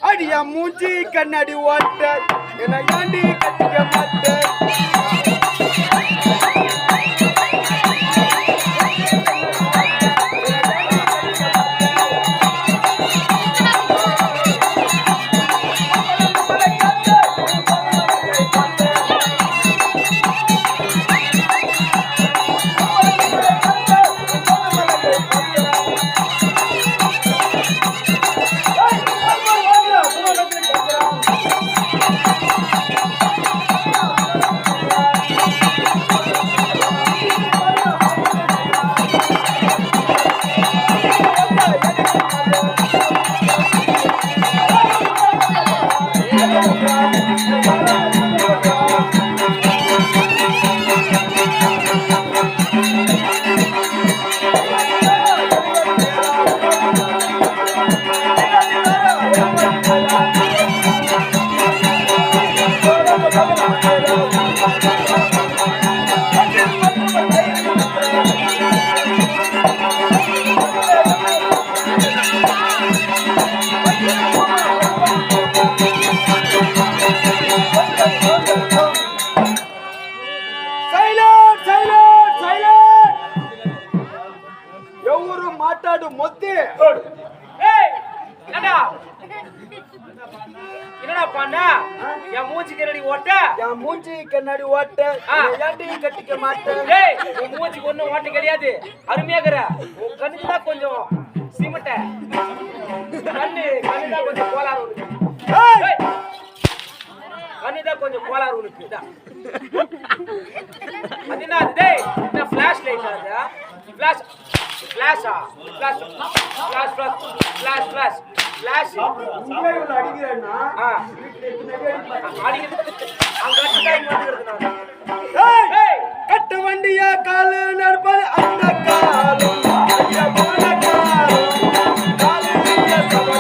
அடியா மூஞ்சி கண்ணாடி ஓட்ட என்ன ஏண்டி கட்டிக்க மாட்டேன் என்னடா பண்ண? என் மூஞ்சி கண்ணாடி ஓட்ட, என் மூஞ்சி கண்ணாடி ஓட்ட, ஏன்டி கட்டிக்க மாட்டேன்? டேய் உன் மூஞ்சிக்கு ஒண்ணும் ஓட்ட கிடையாது, அருமையாகற. உன் கண்ணுக்கு தான் கொஞ்சம் சிமெண்ட, கண்ணுதான் கொஞ்சம் கோளாறு உனக்கு. கண்ணுதான் கொஞ்சம் கோளாறு உனக்கு. அது என்ன? டேய் என்ன ஃபிளாஷ் லைட் அது? ஃபிளாஷ் ஃபிளாஷா? Flash flash flash flash flash உங்களை அடிக்கிறேன்னா அடிக்கிறது அங்க டைம் வந்துருக்கு. நான் கட்ட வண்டியா காலு நடுப்பது அந்த காலம் ஐயா போன காலம் காலு நீங்க சபை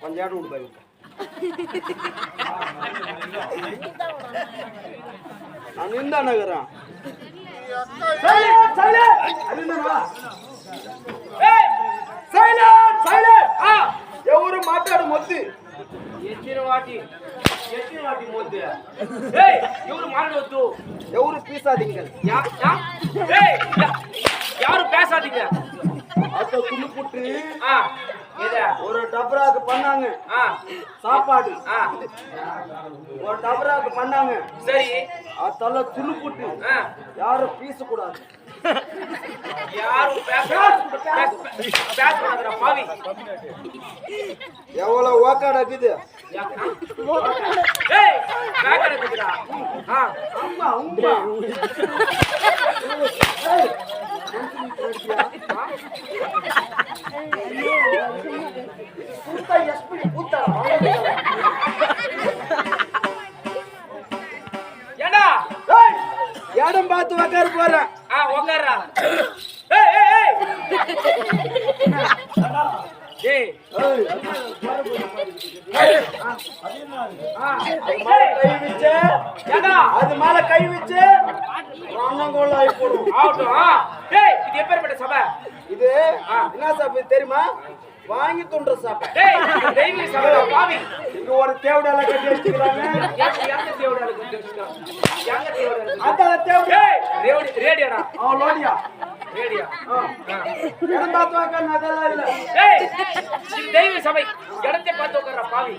கொஞ்சம் விடு பாருங்க. நான் நின்றா நகரம் ఎవరు మాట్లాడు మొద్దు ఎచ్చిన వాటి మొద్దు ఎవరు మాట్లాడవద్దు ఎవరు పీసాదీங்க யாரு பேசாதீங்க அத குளு புட்டு ஏதா ஒரு டபராக்கு பண்ணாங்க சாப்பாடு ஒரு டபராக்கு பண்ணாங்க சரி அதல குளு புட்டு யாரும் பீச கூடாது யாரு பேசாதடா பாவி எவ்வளவு வாக்காடக்குது ஏய் வாக்காடக்குதுடா அம்மா உம்மா பூத்தா எஸ்பி பூத்தா ஏண்டா ஏய் யாடம் பார்த்து உட்கார போறேன் உட்கார்றா ஏய் ஏய் ஏய் அது மேல கை வச்சு அண்ணங்கோல ஆகி போடும் இது எப்பேற்பட்ட சபை இது என்ன சபை தெரியுமா வாங்கி துண்ட சபை இங்க ஒரு தேவடால கட்டி வச்சுக்கிறாங்க ரேடியோடா லோடியா ரேடியா தெய்வ சபை இடத்தை பார்த்து உட்கார்ற பாவி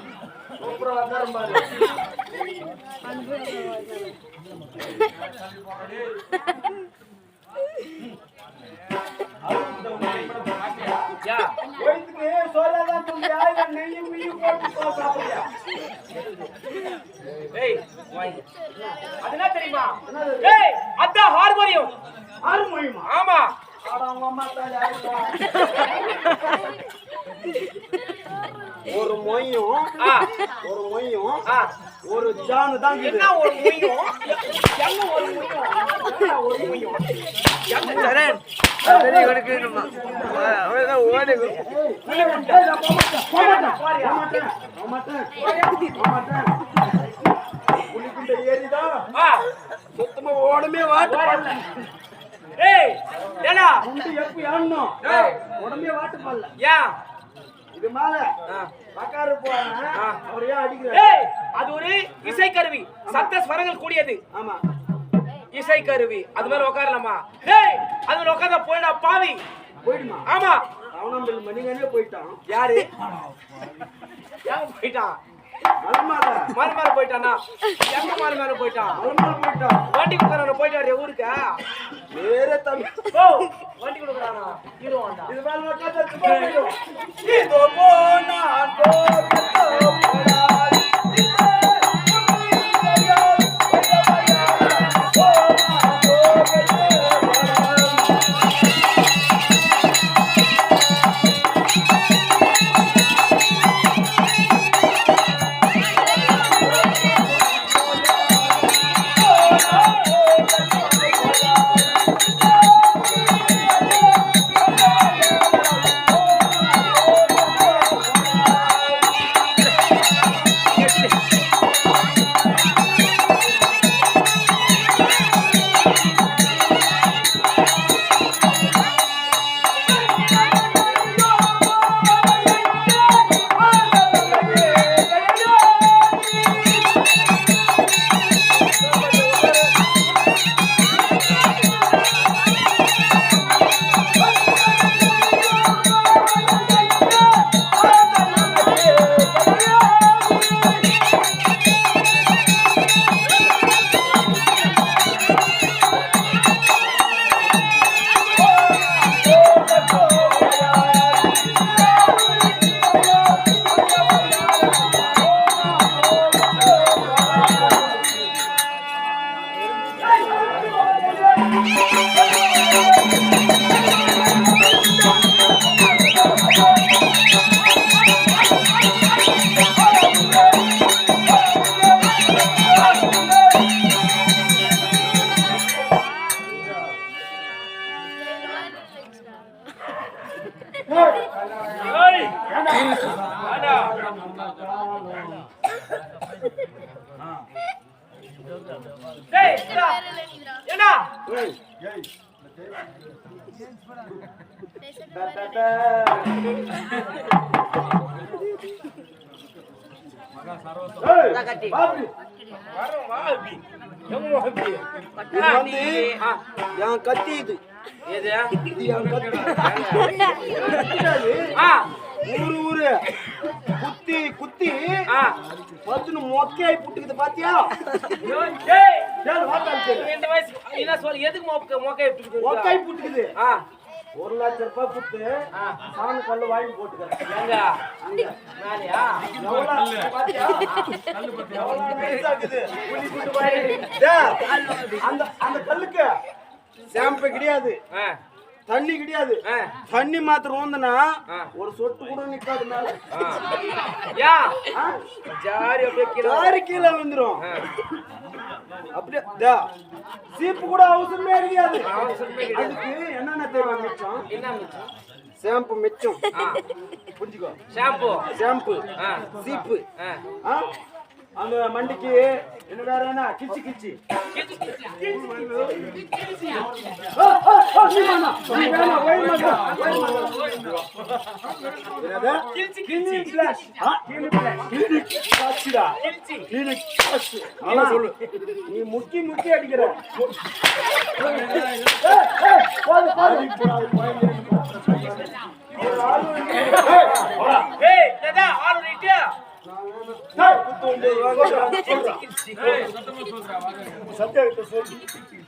அதுனா தெரியுமா அதான் ஹார்மோனியம் ஆமா ஒரு மொய்யும் ஒரு மொய்யும் ஒரு ஜானு தான் இருக்குது. என்ன ஒரு மொய்யும் எங்க ஒரு மொய்யும் என்ன ஒரு மொய்யும் சரி சரி கொடுக்கணுமா அவ்வளவுதான் ஓடி புலிக்குண்ட ஏரிதா சுத்தமா ஓடமே வாட்டு. ஏய் ஏடா முண்டு எப்ப ஆடணும் உடம்பே வாட்டு பண்ணல. ஏன் இது மேல பக்காரு போறாங்க அவர் ஏன் அடிக்கிறாரு? ஏய் அது ஒரு இசைக்கருவி, சப்த ஸ்வரங்கள் கூடியது. ஆமா இசைக்கருவி, அது மேல உட்காரலாமா? ஏய் அது மேல உட்கார்ந்தா போயிடா பாவி. போயிடுமா? ஆமா அவனம்பல் மணிகனே போயிட்டான். யாரு யார் போயிட்டான்? மலை மேல போயிட்டானா? எங்க மலை மேல போயிட்டான்? வண்டி கொடுக்குறான போயிட்டாரு ஊருக்கு. வேற தம்பி ஓ வண்டி கொடுக்குறானா? ஹீரோவாண்டா. இது மேல உட்கார்ந்தா சும்மா போயிடும். இதோ போனா கத்தி இது ஊரு ஊரு குத்தி குத்தி பத்துன்னு மொக்கையாய் புட்டுக்குது பாத்தியா? இந்த வயசு என்ன சொல்லு, எதுக்கு மொக்கையாய் புட்டுக்குது? மொக்காய் புட்டுக்குது. 1 லட்சம் ரூபாய் புட்டு சாண கல்லு வாங்கி போட்டுக்கிறேன். எங்க அங்க மேலையா? பாத்தியா? அந்த அந்த கல்லுக்கு ஷாம்பு கிடையாது, தண்ணி கிடையாது. தண்ணி மாத்திரம் ஊந்தனா ஒரு சொட்டு கூட நிக்காது மேல. ஜாரி கீழே விழுந்துரும். அப்படியே சீப்பு கூட அவசரமே கிடையாது. அதுக்கு என்னென்ன தேவை மிச்சம்? ஷாம்பு மிச்சம். புரிஞ்சுக்கோ, ஷாம்பு சீப்பு. அந்த மண்டிக்கு என்ன வேற என்ன கிச்சி கிச்சி நீ முக்கி முக்கி அடிக்கிற.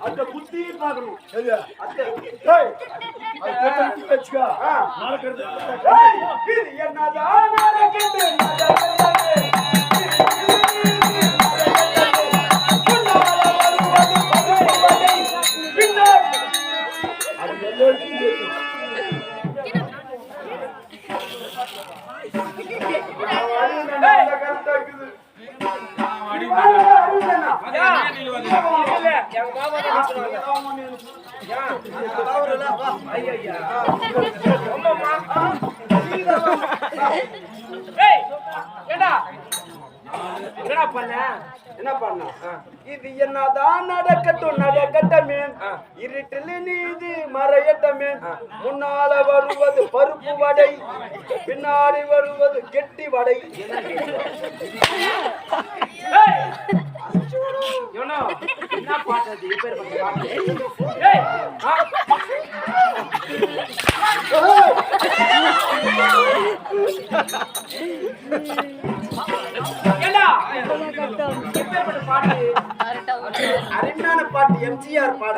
அந்த புத்தி பார்க்கணும். ஐயா, இல்ல, எங்க மாமா தான் நினைச்சுறாங்க. ஐயா, அம்மாம்மா. ஏய், ஏண்டா என்னடா பண்ண? என்ன பண்ண? இது என்னதான் நடக்கட்டுமே, இருட்டில் நீதி மறையட்டமே. முன்னால வருவது பருப்பு வடை, பின்னாடி வருவது கெட்டி வடை. ஏய், இவனோ, என்ன பாட்டு அது? இப்பேற்பட்ட பாட்டு. ஏய், ஏண்டா இப்பேற்பட்ட பாட்டு? அருமையான பாட்டு, எம்ஜிஆர் பாட.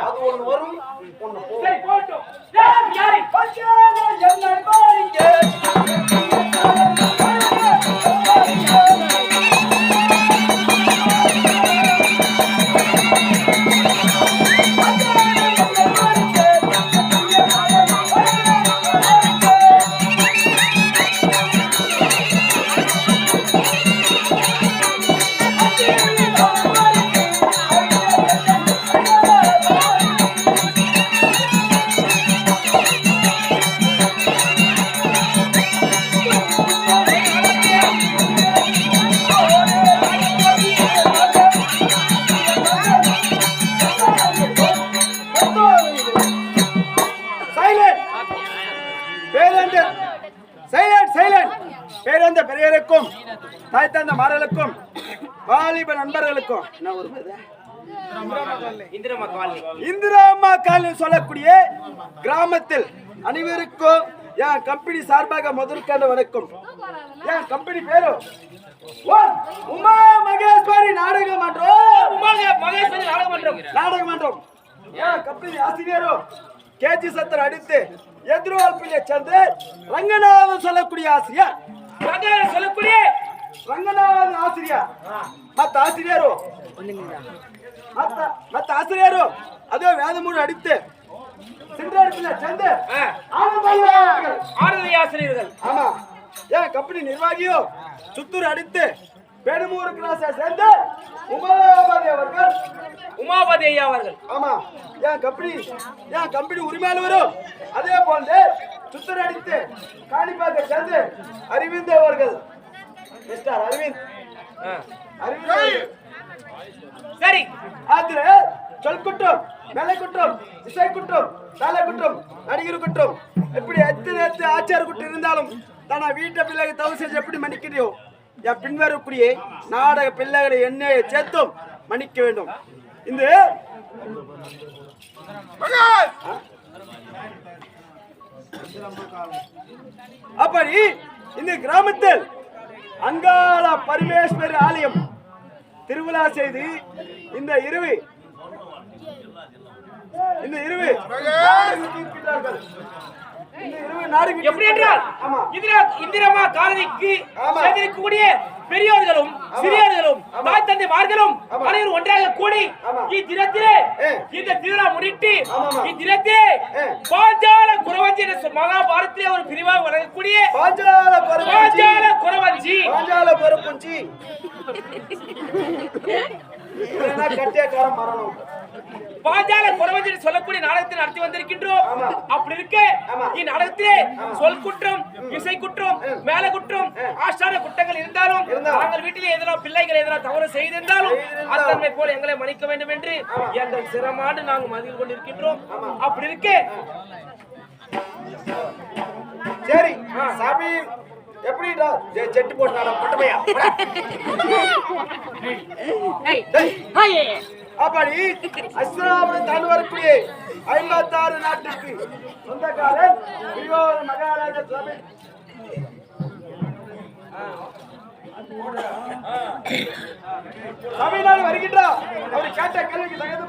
அது ஒண்ணு வரும், ஒண்ணு போகும். சரி, போட்டும். ஏய், யாரு? பேரந்த பெரியருக்கும் தாய் தந்த மாறலுக்கும் வாலிப நண்பர்களுக்கும் என்ன ஒரு இந்திராமா காலனி சொல்லக்கூடிய கிராமத்தில் அனைவருக்கும் என் கம்பெனி சார்பாக முதற்கண்ட வணக்கம். என் கம்பெனி பேரு உமா மகேஸ்வரி நாடக மன்றம். நாடக மன்றம். என் கம்பெனி ஆசிரியரும் கேஜி சத்தர் அடித்து எதிர்வாழ்ப்பிலே சேர்ந்து ரங்கநாதன் சொல்லக்கூடிய ஆசிரியர். சொல்லக்கூடிய ரங்கநாதன் ஆசிரியர். மத்த ஆசிரியரும் அதே வேதமூடு அடித்து சிந்தாடத்தில் சேர்ந்து ஆனந்தி ஆசிரியர்கள். ஆமா, என் கம்பெனி நிர்வாகியோ சுத்தூர் அடித்து பெருமூர் கிளாஸை சேர்ந்து உமாபதி ஐயா அவர்கள். ஆமா, என் கம்பெனி உரிமையாளரும் அதே போன்று சுத்தூர் அடித்து காணிப்பாக்க சேர்ந்து அரவிந்த் அவர்கள். மிஸ்டர் அரவிந்த். சரி, ஆத்திர சொல்குற்றம், மேலை குற்றம், இசை குற்றம், சாலை குற்றம், நடிகர் குற்றம், எப்படி எத்தனை ஆச்சார குற்றம் இருந்தாலும் தானே வீட்டை பிள்ளைகளை தவறு செஞ்சு எப்படி மன்னிக்கிறியோ, என் பின்வரக்கூடிய நாடக பிள்ளைகளை என்னையை சேர்த்தும் மன்னிக்க வேண்டும். இந்த அப்படி இந்த கிராமத்தில் அங்காள பரமேஸ்வரி ஆலயம் திருவிழா செய்து இந்த இருவி எப்படி என்றால் இந்திரமா காலனிக்கு இருக்கக்கூடிய பெரியோர்களும் சிறியோர்களும் தாய் தந்தைமார்களும் அனைவரும் ஒன்றாக கூடி இத்தினத்திலே இந்த திருவிழா முன்னிட்டு இத்தினத்திலே பாஞ்சால குறவஞ்சி என்ற மகாபாரத்திலே ஒரு பிரிவாக வழங்கக்கூடிய பாஞ்சால குறவஞ்சி பாஞ்சால குறவஞ்சி சொல்லக்கூடிய நாடகத்தை நடத்தி வந்திருக்கின்றோம். அப்படி இருக்க இந்நாடகத்திலே சொல் குற்றம், இசை குற்றம், மேல குற்றம், ஆஷ்டான குற்றங்கள் இருந்தாலும் நாங்கள் வீட்டிலே எதனா பிள்ளைகள் எதனா தவறு செய்திருந்தாலும் அத்தன்மை போல எங்களை மன்னிக்க வேண்டும் என்று எங்கள் சிரமாண்டு நாங்கள் மதில் கொண்டிருக்கின்றோம். அப்படி இருக்க சரி சாமி எப்படிடா செட்டு போட்டாடா பட்டமையா அப்படி அஸ்ராமனை தான் வரக்கூடிய 56 நாட்டுக்கு சொந்தக்காரன் மகாராஜ சுவாமி தமிழ்நாடு வருகின்றார். அவர் கேட்ட கேள்விக்கு தகுந்த